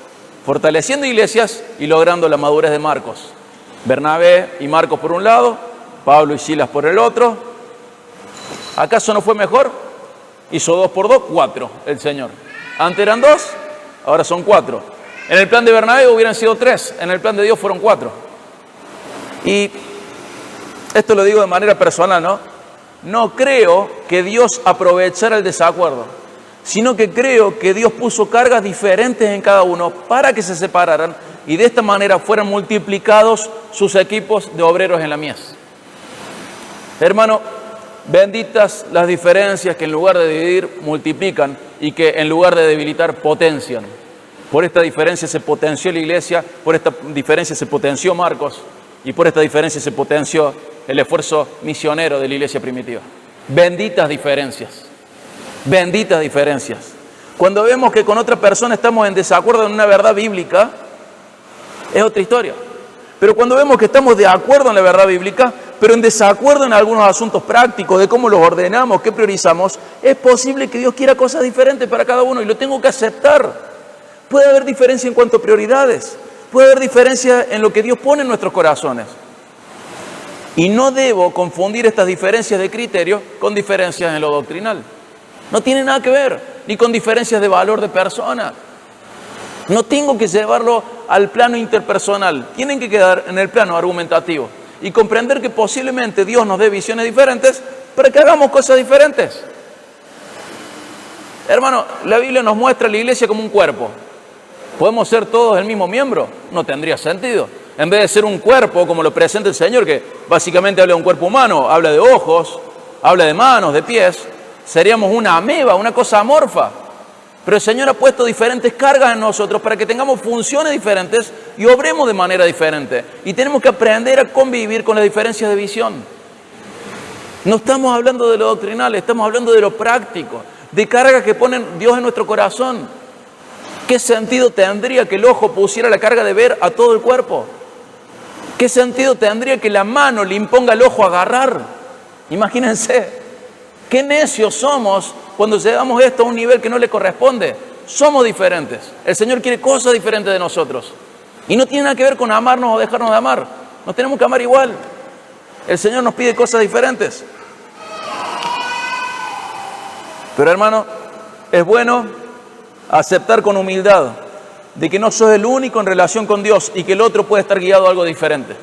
fortaleciendo iglesias y logrando la madurez de Marcos. Bernabé y Marcos por un lado, Pablo y Silas por el otro. ¿Acaso no fue mejor? Hizo 2 por 2, 4 el Señor. Antes eran 2, ahora son 4. En el plan de Bernabé hubieran sido 3, en el plan de Dios fueron 4. Y esto lo digo de manera personal, ¿no? No creo que Dios aprovechara el desacuerdo, sino que creo que Dios puso cargas diferentes en cada uno para que se separaran y de esta manera fueran multiplicados sus equipos de obreros en la mies. Hermano, benditas las diferencias que en lugar de dividir multiplican y que en lugar de debilitar potencian. Por esta diferencia se potenció la iglesia, por esta diferencia se potenció Marcos y por esta diferencia se potenció el esfuerzo misionero de la iglesia primitiva. Benditas diferencias, benditas diferencias. Cuando vemos que con otra persona estamos en desacuerdo en una verdad bíblica, es otra historia. Pero cuando vemos que estamos de acuerdo en la verdad bíblica, pero en desacuerdo en algunos asuntos prácticos, de cómo los ordenamos, qué priorizamos, es posible que Dios quiera cosas diferentes para cada uno y lo tengo que aceptar. Puede haber diferencia en cuanto a prioridades, puede haber diferencia en lo que Dios pone en nuestros corazones. Y no debo confundir estas diferencias de criterio con diferencias en lo doctrinal. No tiene nada que ver, ni con diferencias de valor de persona. No tengo que llevarlo al plano interpersonal, tienen que quedar en el plano argumentativo y comprender que posiblemente Dios nos dé visiones diferentes para que hagamos cosas diferentes. Hermano, la Biblia nos muestra a la iglesia como un cuerpo. ¿Podemos ser todos el mismo miembro? No tendría sentido. En vez de ser un cuerpo, como lo presenta el Señor, que básicamente habla de un cuerpo humano, habla de ojos, habla de manos, de pies, seríamos una ameba, una cosa amorfa. Pero el Señor ha puesto diferentes cargas en nosotros para que tengamos funciones diferentes y obremos de manera diferente. Y tenemos que aprender a convivir con las diferencias de visión. No estamos hablando de lo doctrinal, estamos hablando de lo práctico, de cargas que pone Dios en nuestro corazón. ¿Qué sentido tendría que el ojo pusiera la carga de ver a todo el cuerpo? ¿Qué sentido tendría que la mano le imponga al ojo a agarrar? Imagínense, qué necios somos cuando llevamos esto a un nivel que no le corresponde. Somos diferentes. El Señor quiere cosas diferentes de nosotros. Y no tiene nada que ver con amarnos o dejarnos de amar. Nos tenemos que amar igual. El Señor nos pide cosas diferentes. Pero hermano, es bueno aceptar con humildad de que no sos el único en relación con Dios y que el otro puede estar guiado a algo diferente.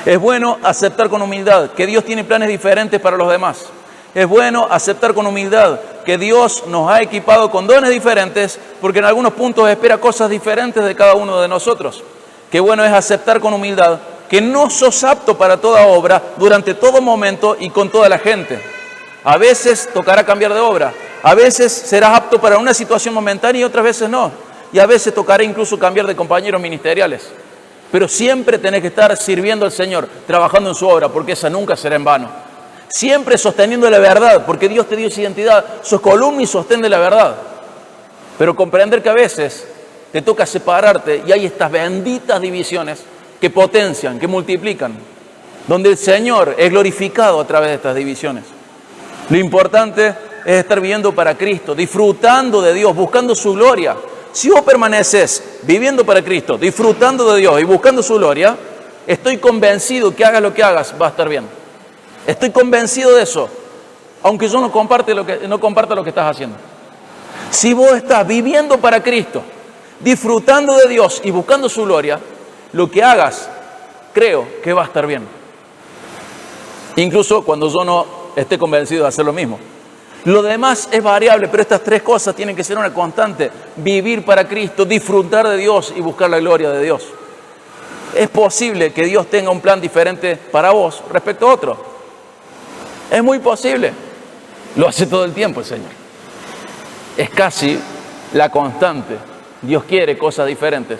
Es bueno aceptar con humildad que Dios tiene planes diferentes para los demás. Es bueno aceptar con humildad que Dios nos ha equipado con dones diferentes porque en algunos puntos espera cosas diferentes de cada uno de nosotros. Qué bueno es aceptar con humildad que no sos apto para toda obra durante todo momento y con toda la gente. A veces tocará cambiar de obra. A veces serás apto para una situación momentánea y otras veces no. Y a veces tocará incluso cambiar de compañeros ministeriales. Pero siempre tenés que estar sirviendo al Señor, trabajando en su obra, porque esa nunca será en vano. Siempre sosteniendo la verdad, porque Dios te dio esa identidad. Sos columna y sostén de la verdad. Pero comprender que a veces te toca separarte y hay estas benditas divisiones que potencian, que multiplican, donde el Señor es glorificado a través de estas divisiones. Lo importante es estar viviendo para Cristo, disfrutando de Dios, buscando su gloria. Si vos permaneces viviendo para Cristo, disfrutando de Dios y buscando su gloria, estoy convencido que hagas lo que hagas, va a estar bien. Estoy convencido de eso, aunque yo no comparta lo que estás haciendo. Si vos estás viviendo para Cristo, disfrutando de Dios y buscando su gloria, lo que hagas, creo que va a estar bien. Incluso cuando yo no esté convencido de hacer lo mismo. Lo demás es variable, pero estas tres cosas tienen que ser una constante. Vivir para Cristo, disfrutar de Dios y buscar la gloria de Dios. Es posible que Dios tenga un plan diferente para vos respecto a otro. Es muy posible. Lo hace todo el tiempo el Señor. Es casi la constante. Dios quiere cosas diferentes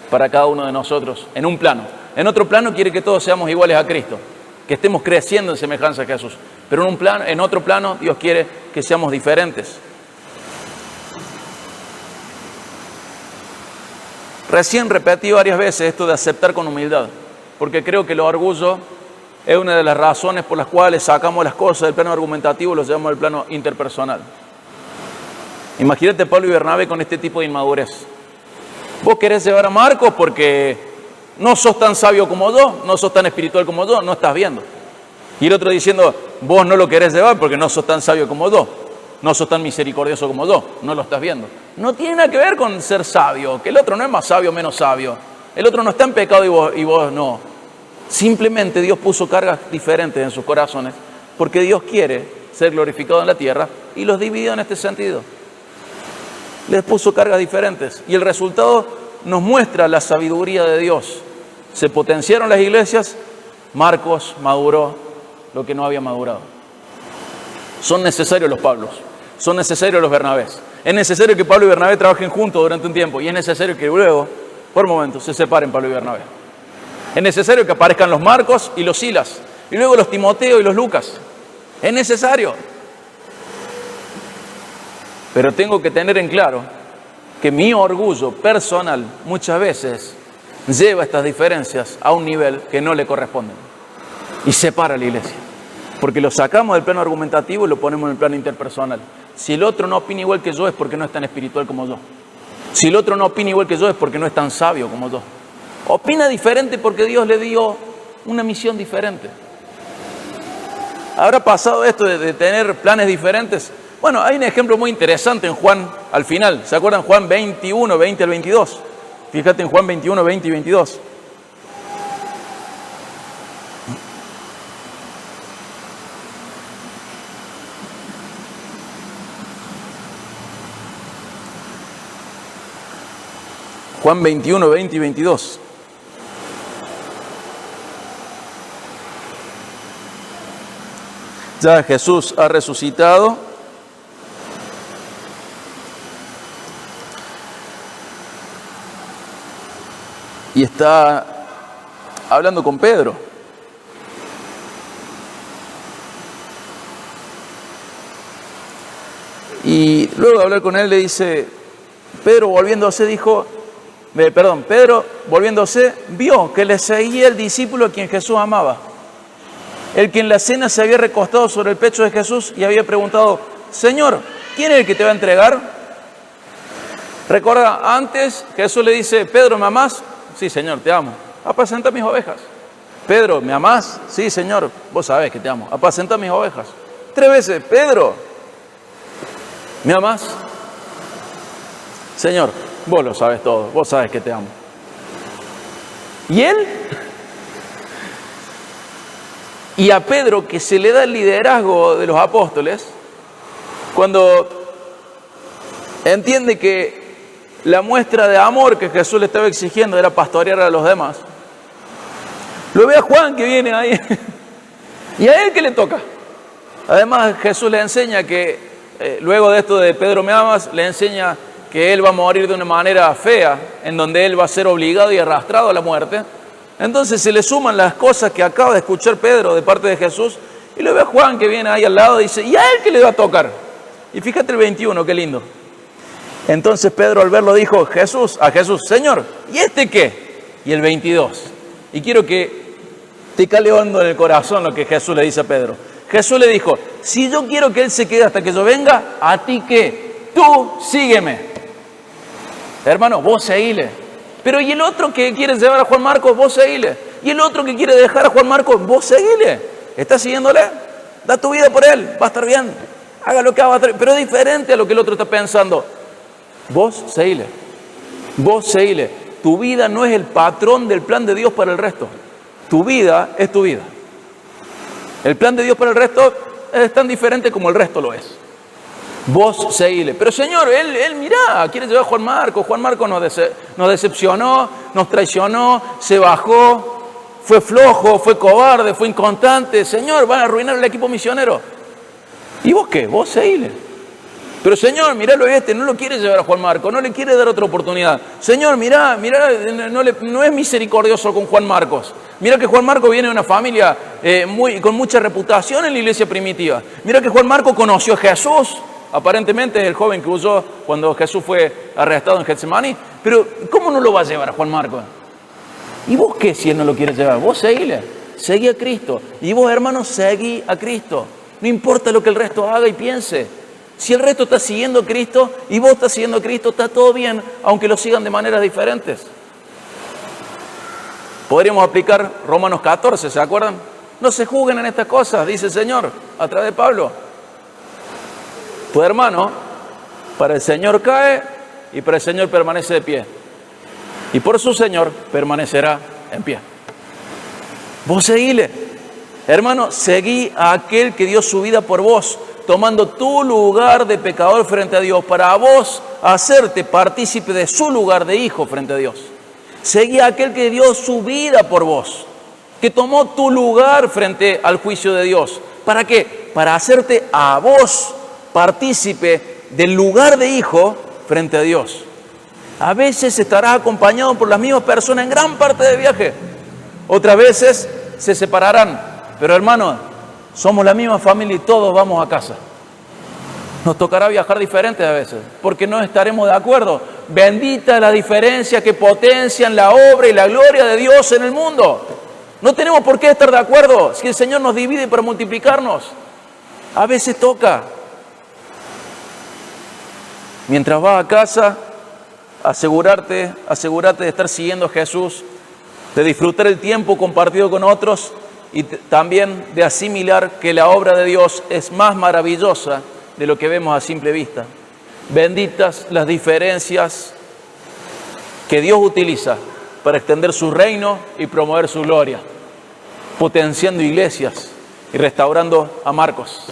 para cada uno de nosotros en un plano. En otro plano quiere que todos seamos iguales a Cristo, que estemos creciendo en semejanza a Jesús. Pero en otro plano, Dios quiere que seamos diferentes. Recién repetí varias veces esto de aceptar con humildad, porque creo que el orgullo es una de las razones por las cuales sacamos las cosas del plano argumentativo y los llevamos al plano interpersonal. Imagínate Pablo y Bernabé con este tipo de inmadurez. Vos querés llevar a Marcos porque no sos tan sabio como yo, no sos tan espiritual como yo, no estás viendo. Y el otro diciendo, vos no lo querés llevar porque no sos tan sabio como yo, no sos tan misericordioso como yo, no lo estás viendo. No tiene nada que ver con ser sabio, que el otro no es más sabio o menos sabio. El otro no está en pecado y vos no. Simplemente Dios puso cargas diferentes en sus corazones porque Dios quiere ser glorificado en la tierra y los dividió en este sentido. Les puso cargas diferentes y el resultado nos muestra la sabiduría de Dios. Se potenciaron las iglesias, Marcos maduró lo que no había madurado. Son necesarios los Pablos, son necesarios los Bernabés. Es necesario que Pablo y Bernabé trabajen juntos durante un tiempo y es necesario que luego, por momentos, se separen Pablo y Bernabé. Es necesario que aparezcan los Marcos y los Silas y luego los Timoteo y los Lucas. Es necesario. Pero tengo que tener en claro que mi orgullo personal muchas veces lleva estas diferencias a un nivel que no le corresponde y separa a la iglesia. Porque lo sacamos del plano argumentativo y lo ponemos en el plano interpersonal. Si el otro no opina igual que yo es porque no es tan espiritual como yo. Si el otro no opina igual que yo es porque no es tan sabio como yo. Opina diferente porque Dios le dio una misión diferente. ¿Habrá pasado esto de tener planes diferentes? Bueno, hay un ejemplo muy interesante en Juan al final. ¿Se acuerdan? Juan 21, 20 al 22. Fíjate en Juan 21, 20 y 22. Juan 21, 20 y 22. Ya Jesús ha resucitado. Y está hablando con Pedro. Y luego de hablar con él le dice, Pedro volviéndose vio que le seguía el discípulo a quien Jesús amaba. El que en la cena se había recostado sobre el pecho de Jesús y había preguntado, Señor, ¿quién es el que te va a entregar? Recuerda, antes Jesús le dice, Pedro, ¿me amás? Sí, Señor, te amo. Apacenta mis ovejas. Pedro, ¿me amás? Sí, Señor, vos sabés que te amo. Apacenta mis ovejas. 3 veces, Pedro, ¿me amás? Señor, vos lo sabes todo, vos sabés que te amo. ¿Y él? Y a Pedro, que se le da el liderazgo de los apóstoles, cuando entiende que la muestra de amor que Jesús le estaba exigiendo era pastorear a los demás, lo ve a Juan que viene ahí, y a él que le toca. Además, Jesús le enseña que, luego de esto de Pedro, ¿me amas?, le enseña que él va a morir de una manera fea, en donde él va a ser obligado y arrastrado a la muerte. Entonces se le suman las cosas que acaba de escuchar Pedro de parte de Jesús, y lo ve a Juan que viene ahí al lado y dice, ¿y a él qué le va a tocar? Y fíjate el 21, qué lindo. Entonces Pedro al verlo dijo a Jesús, Señor, ¿y este qué? Y el 22. Y quiero que te cale hondo en el corazón lo que Jesús le dice a Pedro. Jesús le dijo, si yo quiero que él se quede hasta que yo venga, ¿a ti qué? Tú sígueme. Hermano, vos seguile. Pero ¿y el otro que quiere llevar a Juan Marcos? Vos seguile. ¿Y el otro que quiere dejar a Juan Marcos? Vos seguile. ¿Estás siguiéndole? Da tu vida por él, va a estar bien. Haga lo que haga, pero es diferente a lo que el otro está pensando. Vos seguile. Vos seguile. Tu vida no es el patrón del plan de Dios para el resto. Tu vida es tu vida. El plan de Dios para el resto es tan diferente como el resto lo es. Vos seguile. Pero Señor, él mirá, quiere llevar a Juan Marcos. Juan Marcos nos decepcionó, nos traicionó, se bajó, fue flojo, fue cobarde, fue inconstante. Señor, van a arruinar el equipo misionero. ¿Y vos qué? Vos seguile. Pero Señor, mirá no lo quiere llevar a Juan Marcos, no le quiere dar otra oportunidad. Señor, mirá, no es misericordioso con Juan Marcos. Mirá que Juan Marcos viene de una familia con mucha reputación en la iglesia primitiva. Mirá que Juan Marcos conoció a Jesús. Aparentemente es el joven que huyó cuando Jesús fue arrestado en Getsemaní. Pero ¿cómo no lo va a llevar a Juan Marcos? ¿Y vos qué si él no lo quiere llevar? Vos seguile, seguí a Cristo. Y vos, hermano, seguí a Cristo. No importa lo que el resto haga y piense. Si el resto está siguiendo a Cristo y vos estás siguiendo a Cristo, está todo bien, aunque lo sigan de maneras diferentes. Podríamos aplicar Romanos 14, ¿se acuerdan? No se juzguen en estas cosas, dice el Señor, a través de Pablo. Tu hermano, para el Señor cae y para el Señor permanece de pie. Y por su Señor permanecerá en pie. Vos seguile. Hermano, seguí a aquel que dio su vida por vos, tomando tu lugar de pecador frente a Dios, para vos hacerte partícipe de su lugar de hijo frente a Dios. Seguí a aquel que dio su vida por vos, que tomó tu lugar frente al juicio de Dios. ¿Para qué? Para hacerte a vos partícipe del lugar de hijo frente a Dios. A veces estarás acompañado por las mismas personas en gran parte del viaje. Otras veces se separarán. Pero hermano, somos la misma familia y todos vamos a casa. Nos tocará viajar diferentes a veces, porque no estaremos de acuerdo. Bendita la diferencia que potencian la obra y la gloria de Dios en el mundo. No tenemos por qué estar de acuerdo si el Señor nos divide para multiplicarnos. A veces toca. Mientras vas a casa, asegúrate de estar siguiendo a Jesús, de disfrutar el tiempo compartido con otros y también de asimilar que la obra de Dios es más maravillosa de lo que vemos a simple vista. Benditas las diferencias que Dios utiliza para extender su reino y promover su gloria, potenciando iglesias y restaurando a Marcos.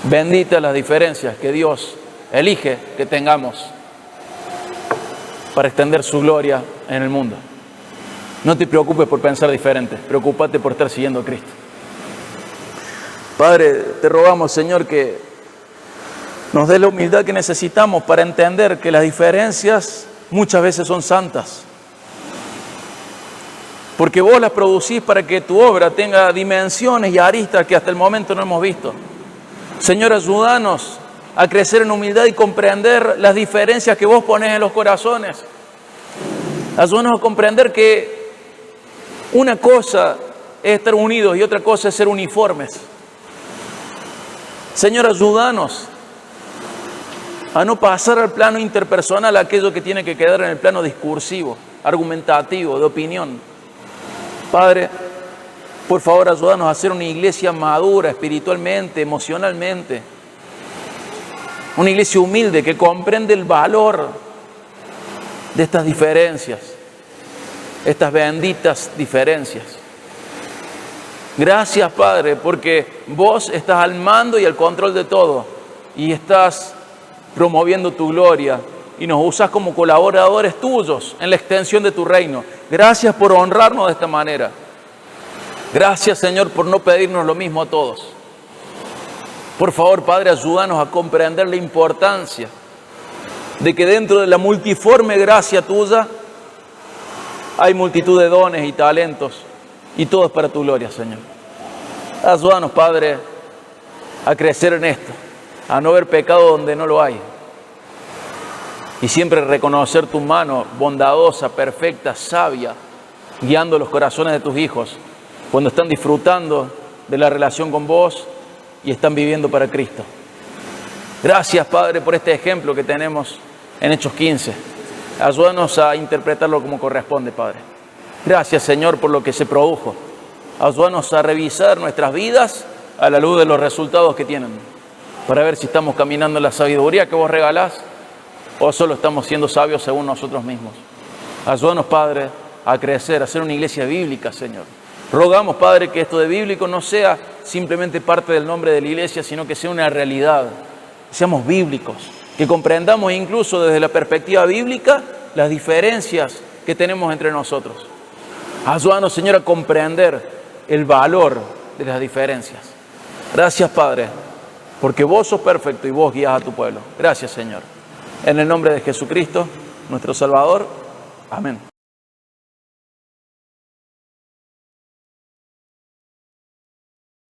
Benditas las diferencias que Dios elige que tengamos para extender su gloria en el mundo. No te preocupes por pensar diferente, preocúpate por estar siguiendo a Cristo. Padre, te rogamos, Señor, que nos dé la humildad que necesitamos para entender que las diferencias muchas veces son santas. Porque vos las producís para que tu obra tenga dimensiones y aristas que hasta el momento no hemos visto. Señor, ayúdanos a crecer en humildad y comprender las diferencias que vos ponés en los corazones. Ayúdanos a comprender que una cosa es estar unidos y otra cosa es ser uniformes. Señor, ayúdanos a no pasar al plano interpersonal aquello que tiene que quedar en el plano discursivo, argumentativo, de opinión. Padre, por favor, ayúdanos a ser una iglesia madura espiritualmente, emocionalmente. Una iglesia humilde que comprende el valor de estas diferencias, estas benditas diferencias. Gracias, Padre, porque vos estás al mando y al control de todo y estás promoviendo tu gloria y nos usas como colaboradores tuyos en la extensión de tu reino. Gracias por honrarnos de esta manera. Gracias, Señor, por no pedirnos lo mismo a todos. Por favor, Padre, ayúdanos a comprender la importancia de que dentro de la multiforme gracia tuya hay multitud de dones y talentos y todo es para tu gloria, Señor. Ayúdanos, Padre, a crecer en esto, a no ver pecado donde no lo hay y siempre reconocer tu mano bondadosa, perfecta, sabia, guiando los corazones de tus hijos cuando están disfrutando de la relación con vos y están viviendo para Cristo. Gracias, Padre, por este ejemplo que tenemos en Hechos 15. Ayúdanos a interpretarlo como corresponde, Padre. Gracias, Señor, por lo que se produjo. Ayúdanos a revisar nuestras vidas a la luz de los resultados que tienen, para ver si estamos caminando en la sabiduría que vos regalás o solo estamos siendo sabios según nosotros mismos. Ayúdanos, Padre, a crecer, a ser una iglesia bíblica, Señor. Rogamos, Padre, que esto de bíblico no sea simplemente parte del nombre de la iglesia, sino que sea una realidad. Seamos bíblicos, que comprendamos incluso desde la perspectiva bíblica las diferencias que tenemos entre nosotros. Ayúdanos, Señor, a comprender el valor de las diferencias. Gracias, Padre, porque vos sos perfecto y vos guías a tu pueblo. Gracias, Señor. En el nombre de Jesucristo, nuestro Salvador. Amén.